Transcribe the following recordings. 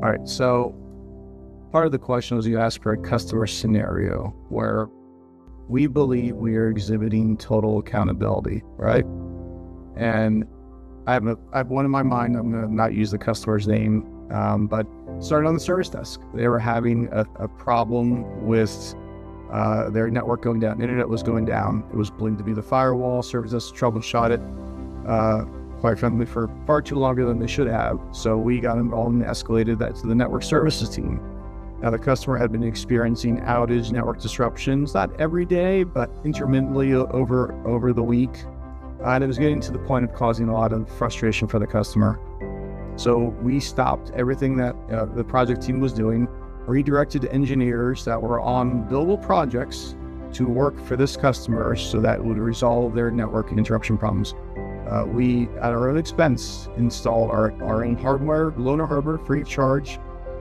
All right, so part of the question was you asked for a customer scenario where we believe we are exhibiting total accountability, right? And I have one in my mind. I'm going to not use the customer's name, but started on the service desk. They were having a problem with their network going down. Internet was going down. It was believed to be the firewall. Service desk troubleshot it, quite frankly, for far too longer than they should have. So we got involved and escalated that to the network services team. Now, the customer had been experiencing outage network disruptions, not every day, but intermittently over the week. And it was getting to the point of causing a lot of frustration for the customer. So we stopped everything that the project team was doing, redirected engineers that were on billable projects to work for this customer so that it would resolve their network interruption problems. We, at our own expense, installed our own hardware, loaner hardware, free of charge,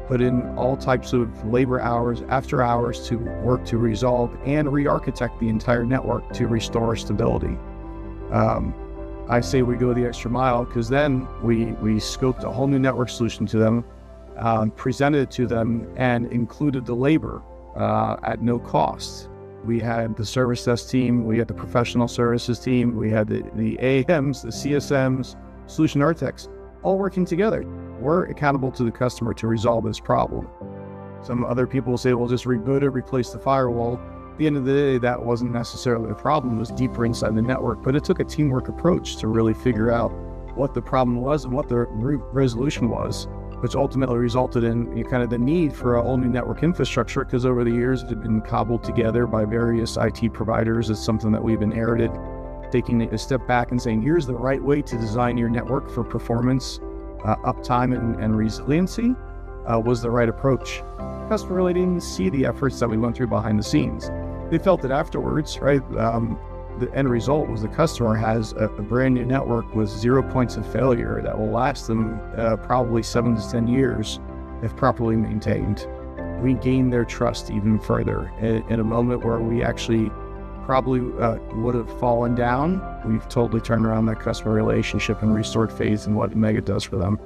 put in all types of labor hours, after hours to work to resolve and re-architect the entire network to restore stability. I say we go the extra mile because then we scoped a whole new network solution to them, presented it to them, and included the labor at no cost. We had the service desk team, we had the professional services team, we had the AMs, the CSMs, solution architects, all working together. We're accountable to the customer to resolve this problem. Some other people will say, well, just reboot it, replace the firewall. At the end of the day, that wasn't necessarily the problem. It was deeper inside the network, but it took a teamwork approach to really figure out what the problem was and what the resolution was, which ultimately resulted in kind of the need for a whole new network infrastructure, because over the years it had been cobbled together by various IT providers. It's something that we've inherited. Taking a step back and saying, here's the right way to design your network for performance, uptime, and resiliency was the right approach. Customer really didn't see the efforts that we went through behind the scenes. They felt it afterwards, right? The end result was the customer has a brand new network with 0 points of failure that will last them probably 7 to 10 years if properly maintained. We gained their trust even further in a moment where we actually probably would have fallen down. We've totally turned around that customer relationship and restored faith in what Omega does for them.